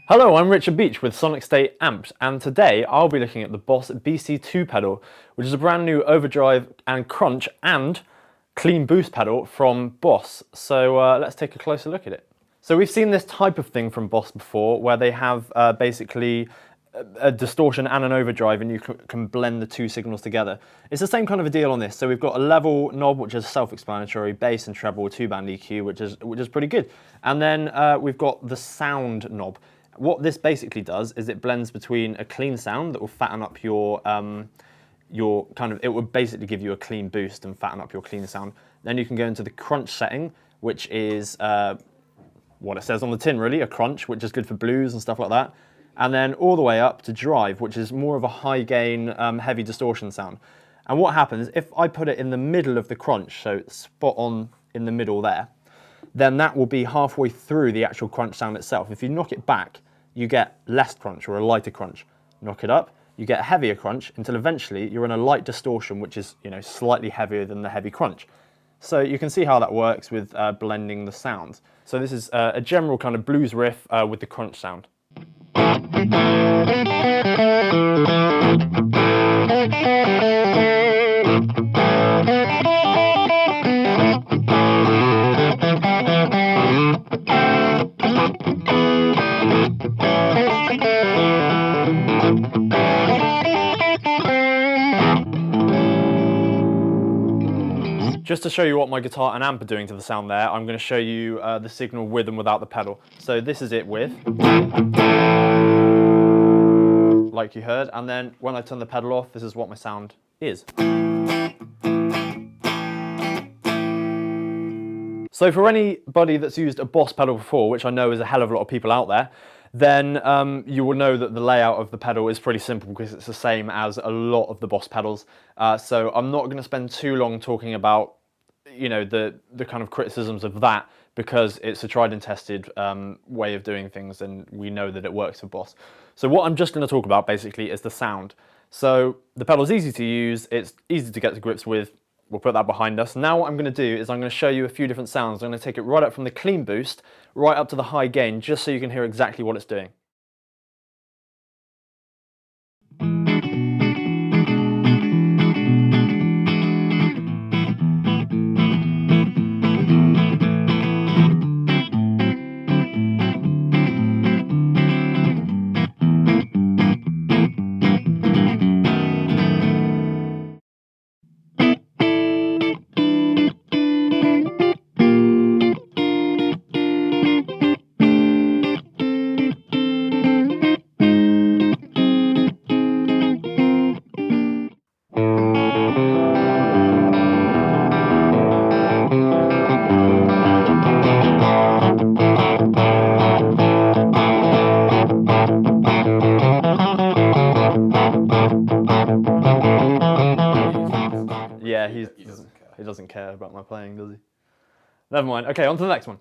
Hello, I'm Richard Beach with Sonic State Amps, and today I'll be looking at the Boss BC-2 pedal, which is a brand new overdrive and crunch and clean boost pedal from Boss. So let's take a closer look at it. So we've seen this type of thing from Boss before, where they have basically a distortion and an overdrive, and you can blend the two signals together. It's the same kind of a deal on this. So we've got a level knob, which is self-explanatory, bass and treble, 2-band EQ, which is pretty good. And then we've got the sound knob. What this basically does is it blends between a clean sound that will fatten up your it will basically give you a clean boost and fatten up your clean sound. Then you can go into the crunch setting, which is what it says on the tin really, a crunch, which is good for blues and stuff like that. And then all the way up to drive, which is more of a high gain, heavy distortion sound. And what happens, if I put it in the middle of the crunch, so spot on in the middle there, then that will be halfway through the actual crunch sound itself. If you knock it back, you get less crunch or a lighter crunch. Knock it up, you get a heavier crunch until eventually you're in a light distortion, which is slightly heavier than the heavy crunch. So you can see how that works with blending the sounds. So this is a general kind of blues riff with the crunch sound. Just to show you what my guitar and amp are doing to the sound there, I'm going to show you the signal with and without the pedal. So this is it with, like you heard, and then when I turn the pedal off, this is what my sound is. So for anybody that's used a Boss pedal before, which I know is a hell of a lot of people out there, then you will know that the layout of the pedal is pretty simple because it's the same as a lot of the Boss pedals. So I'm not going to spend too long talking about the kind of criticisms of that, because it's a tried and tested way of doing things, and we know that it works for Boss. So what I'm just going to talk about basically is the sound. So the pedal's easy to use, it's easy to get to grips with. We'll put that behind us. Now what I'm going to do is I'm going to show you a few different sounds. I'm going to take it right up from the clean boost right up to the high gain, just so you can hear exactly what it's doing. Yeah, he doesn't care about my playing, does he? Never mind. Okay, on to the next one.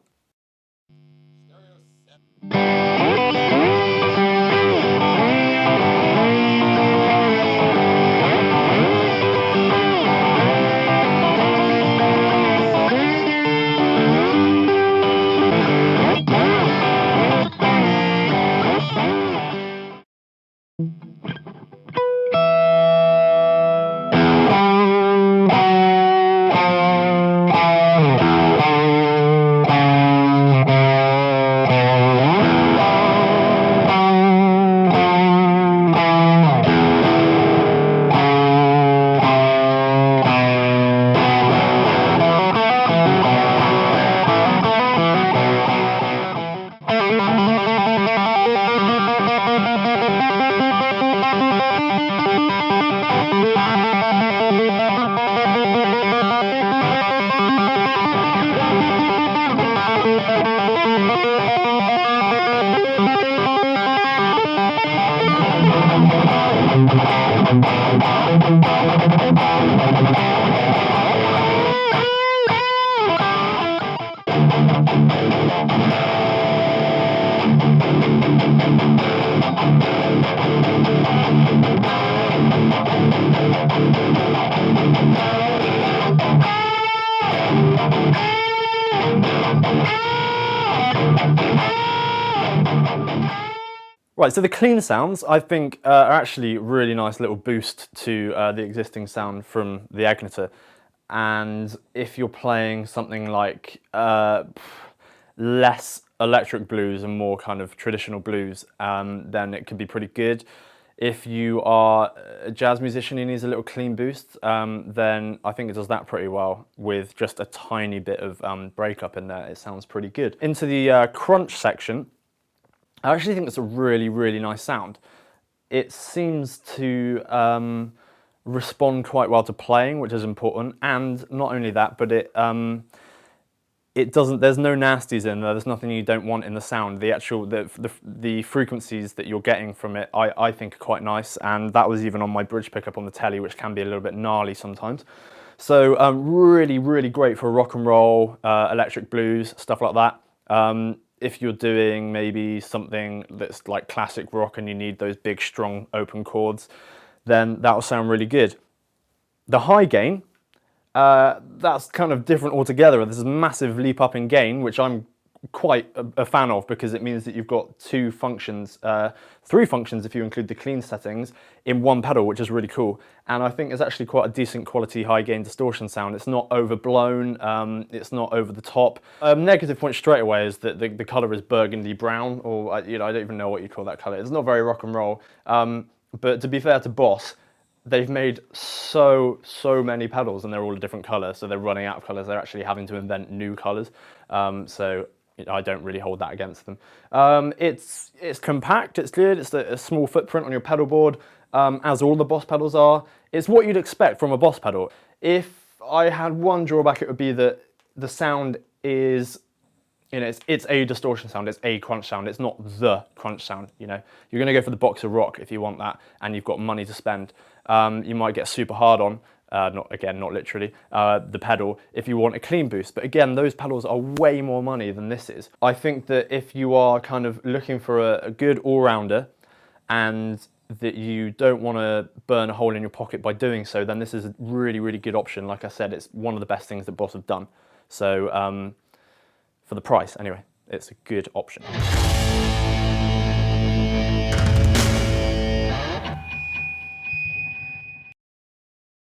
Right, so the clean sounds, I think, are actually a really nice little boost to the existing sound from the Agneter. And if you're playing something like less electric blues and more kind of traditional blues, then it could be pretty good. If you are a jazz musician who needs a little clean boost, then I think it does that pretty well with just a tiny bit of breakup in there. It sounds pretty good. Into the crunch section, I actually think it's a really, really nice sound. It seems to respond quite well to playing, which is important, and not only that, but it doesn't. There's no nasties in there. There's nothing you don't want in the sound. The actual the frequencies that you're getting from it, I think are quite nice, and that was even on my bridge pickup on the telly, which can be a little bit gnarly sometimes. So really, really great for rock and roll, electric blues, stuff like that. If you're doing maybe something that's like classic rock and you need those big, strong, open chords, then that'll sound really good. The high gain, that's kind of different altogether. There's a massive leap up in gain, which I'm quite a fan of because it means that you've got two functions, three functions if you include the clean settings, in one pedal, which is really cool. And I think it's actually quite a decent quality high gain distortion sound. It's not overblown, it's not over the top. Negative point straight away is that the colour is burgundy brown, or I don't even know what you call that colour. It's not very rock and roll. But to be fair to Boss, they've made so many pedals and they're all a different colour, so they're running out of colours. They're actually having to invent new colours. So I don't really hold that against them. It's compact, it's good, it's a small footprint on your pedal board, as all the Boss pedals are. It's what you'd expect from a Boss pedal. If I had one drawback, it would be that the sound is, it's a distortion sound, it's a crunch sound, it's not the crunch sound, You're gonna go for the box of rock if you want that, and you've got money to spend. You might get super hard on, not literally, the pedal if you want a clean boost. But again, those pedals are way more money than this is. I think that if you are kind of looking for a good all-rounder and that you don't want to burn a hole in your pocket by doing so, then this is a really, really good option. Like I said, it's one of the best things that Boss have done. So for the price, anyway, it's a good option.